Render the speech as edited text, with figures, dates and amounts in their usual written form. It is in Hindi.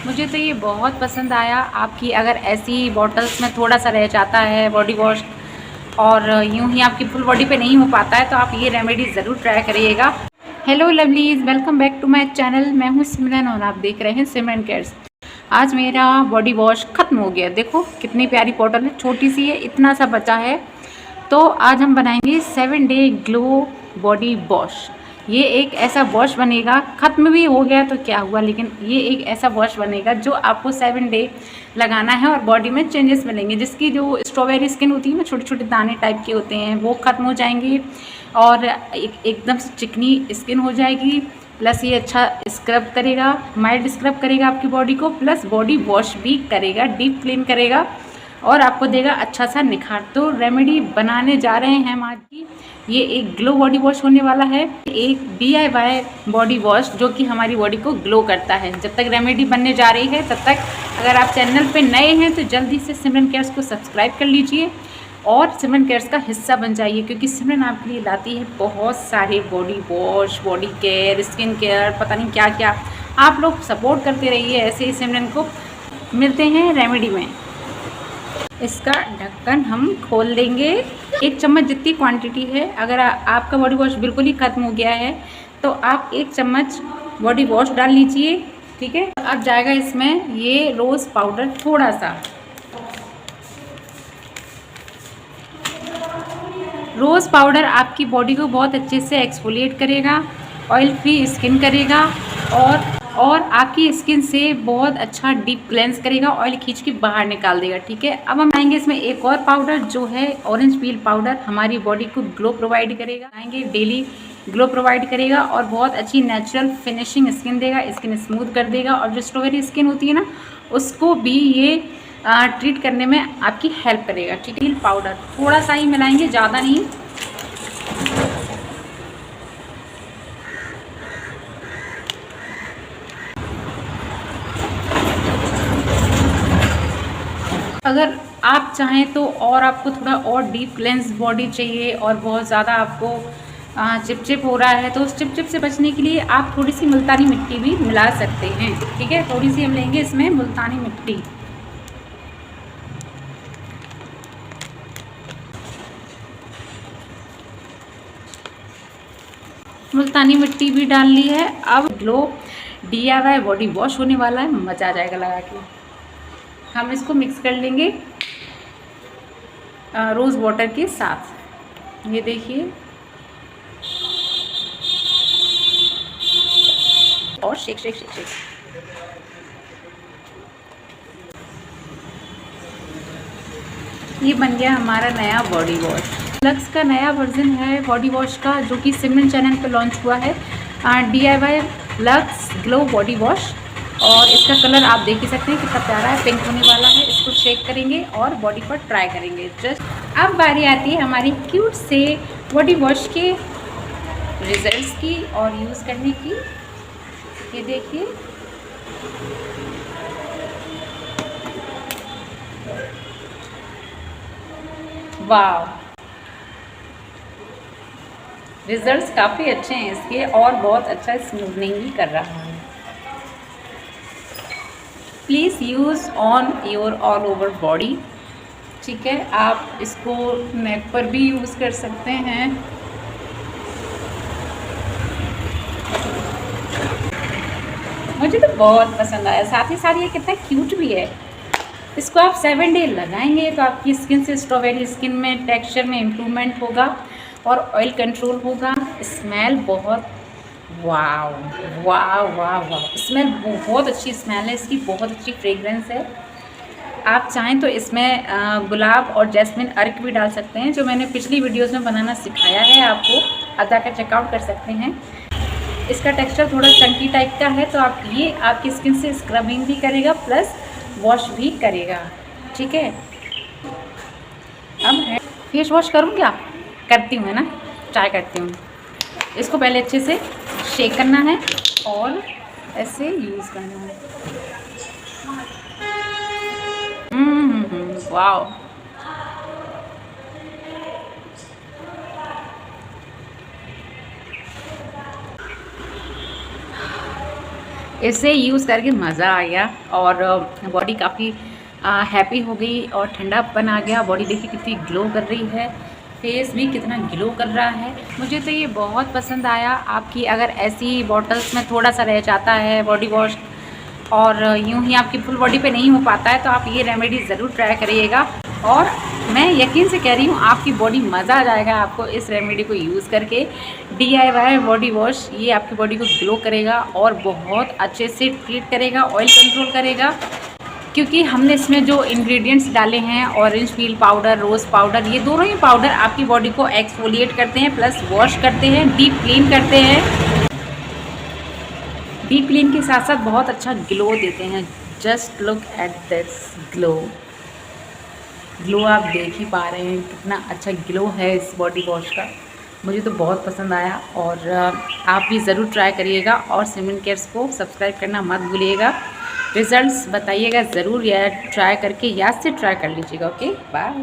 मुझे तो ये बहुत पसंद आया। आपकी अगर ऐसी बॉटल्स में थोड़ा सा रह जाता है बॉडी वॉश और यूं ही आपकी फुल बॉडी पे नहीं हो पाता है तो आप ये रेमेडी ज़रूर ट्राई करिएगा। Hello lovelies, welcome back to my channel. मैं हूँ सिमरन और आप देख रहे हैं सिमरन केयर्स। आज मेरा बॉडी वॉश ख़त्म हो गया। देखो कितनी प्यारी बॉटल है, छोटी सी है, इतना सा बचा है। तो आज हम बनाएंगे 7 डे ग्लो बॉडी वॉश। ये एक ऐसा वॉश बनेगा, ख़त्म भी हो गया तो क्या हुआ, लेकिन ये एक ऐसा वॉश बनेगा जो आपको 7 डे लगाना है और बॉडी में चेंजेस मिलेंगे। जिसकी जो स्ट्रॉबेरी स्किन होती है ना, छोटे छोटे दाने टाइप के होते हैं, वो ख़त्म हो जाएंगे और एकदम से चिकनी स्किन हो जाएगी। प्लस ये अच्छा स्क्रब करेगा, माइल्ड स्क्रब करेगा आपकी बॉडी को, प्लस बॉडी वॉश भी करेगा, डीप क्लीन करेगा और आपको देगा अच्छा सा निखार। तो रेमेडी बनाने जा रहे हैं हम आज की। ये एक ग्लो बॉडी वॉश होने वाला है, एक DIY बॉडी वॉश जो कि हमारी बॉडी को ग्लो करता है। जब तक रेमेडी बनने जा रही है तब तक अगर आप चैनल पे नए हैं तो जल्दी से सिमरन केयर्स को सब्सक्राइब कर लीजिए और सिमरन केयर्स का हिस्सा बन जाइए, क्योंकि सिमरन आपके लिए लाती है बहुत सारे body wash, body care, skin care, पता नहीं क्या क्या। आप लोग सपोर्ट करते रहिए ऐसे ही सिमरन को। मिलते हैं रेमेडी में। इसका ढक्कन हम खोल देंगे। 1 चम्मच जितनी क्वांटिटी है। अगर आपका बॉडी वॉश बिल्कुल ही ख़त्म हो गया है तो आप 1 चम्मच बॉडी वॉश डाल लीजिए, ठीक है। अब जाएगा इसमें ये रोज़ पाउडर थोड़ा सा। रोज़ पाउडर आपकी बॉडी को बहुत अच्छे से एक्सफोलिएट करेगा, ऑयल फ्री स्किन करेगा और आपकी स्किन से बहुत अच्छा डीप क्लेंस करेगा, ऑयल खींच के बाहर निकाल देगा, ठीक है। अब हम आएंगे इसमें एक और पाउडर जो है ऑरेंज पील पाउडर। हमारी बॉडी को ग्लो प्रोवाइड करेगा, आएंगे डेली ग्लो प्रोवाइड करेगा और बहुत अच्छी नेचुरल फिनिशिंग स्किन देगा, स्किन स्मूथ कर देगा। और जो स्ट्रॉबेरी स्किन होती है ना, उसको भी ये ट्रीट करने में आपकी हेल्प करेगा, ठीक है। पाउडर थोड़ा सा ही मिलाएंगे, ज़्यादा नहीं। अगर आप चाहें तो और आपको थोड़ा और डीप क्लेंस बॉडी चाहिए और बहुत ज़्यादा आपको चिपचिप हो रहा है तो उस चिपचिप से बचने के लिए आप थोड़ी सी मुल्तानी मिट्टी भी मिला सकते हैं, ठीक है। थोड़ी सी हम लेंगे इसमें मुल्तानी मिट्टी। मुल्तानी मिट्टी भी डाल ली है। अब ग्लो DIY बॉडी वॉश होने वाला है, मज़ा आ जाएगा लगा के। हम इसको मिक्स कर लेंगे रोज़ वाटर के साथ। ये देखिए, और शेक शेक शेक शेक। ये बन गया हमारा नया बॉडी वॉश। लक्स का नया वर्जन है बॉडी वॉश का, जो कि सिमरन चैनल पे लॉन्च हुआ है, DIY lux glow body wash. और इसका कलर आप देख ही सकते हैं कितना प्यारा है, पिंक होने वाला है। इसको शेक करेंगे और बॉडी पर ट्राई करेंगे। जस्ट अब बारी आती है हमारी क्यूट से बॉडी वॉश के रिजल्ट्स की और यूज़ करने की। ये देखिए, वाह, रिजल्ट्स काफ़ी अच्छे हैं इसके और बहुत अच्छा स्मूथनिंग भी कर रहा है। Please use on your all over body, ठीक है। आप इसको नेक पर भी यूज़ कर सकते हैं। मुझे तो बहुत पसंद आया, साथ ही साथ ये कितना क्यूट भी है। इसको आप 7 डे लगाएंगे तो आपकी स्किन से स्ट्रॉबेरी स्किन में टेक्सचर में इम्प्रूवमेंट होगा और ऑयल कंट्रोल होगा। स्मेल बहुत वाह वाह वाह वाह, स्मेल बहुत अच्छी स्मेल है इसकी, बहुत अच्छी फ्रेगरेंस है। आप चाहें तो इसमें गुलाब और जैस्मिन अर्क भी डाल सकते हैं, जो मैंने पिछली वीडियोस में बनाना सिखाया है आपको, आप जाकर चेकआउट कर सकते हैं। इसका टेक्सचर थोड़ा चंकी टाइप का है, तो आप ये आपकी स्किन से स्क्रबिंग भी करेगा प्लस वॉश भी करेगा, ठीक है। अब फेस वॉश करूँ क्या? करती हूँ, है ना, ट्राई करती हूँ। इसको पहले अच्छे से शेक करना है और ऐसे यूज़ करना है। वाओ, इसे यूज़ करके मज़ा आ गया और बॉडी काफ़ी हैप्पी हो गई और ठंडापन आ गया। बॉडी देखिए कितनी ग्लो कर रही है, फेस भी कितना ग्लो कर रहा है। मुझे तो ये बहुत पसंद आया। आपकी अगर ऐसी बॉटल्स में थोड़ा सा रह जाता है बॉडी वॉश और यूँ ही आपकी फुल बॉडी पे नहीं हो पाता है तो आप ये रेमेडी ज़रूर ट्राई करिएगा। और मैं यकीन से कह रही हूँ आपकी बॉडी मज़ा आ जाएगा आपको इस रेमेडी को यूज़ करके। DIY बॉडी वॉश ये आपकी बॉडी को ग्लो करेगा और बहुत अच्छे से ट्रीट करेगा, ऑयल कंट्रोल करेगा। क्योंकि हमने इसमें जो इंग्रेडिएंट्स डाले हैं ऑरेंज पील पाउडर, रोज़ पाउडर, ये दोनों ही पाउडर आपकी बॉडी को एक्सफोलिएट करते हैं प्लस वॉश करते हैं, डीप क्लीन करते हैं। डीप क्लीन के साथ साथ बहुत अच्छा ग्लो देते हैं। Just look at this glow. Glow आप देख ही पा रहे हैं कितना अच्छा ग्लो है इस बॉडी वॉश का। मुझे तो बहुत पसंद आया और आप भी ज़रूर ट्राई करिएगा और सिमरन केयर्स को सब्सक्राइब करना मत भूलिएगा। रिजल्ट्स बताइएगा ज़रूर, या ट्राई करके याद से ट्राई कर लीजिएगा। Okay bye.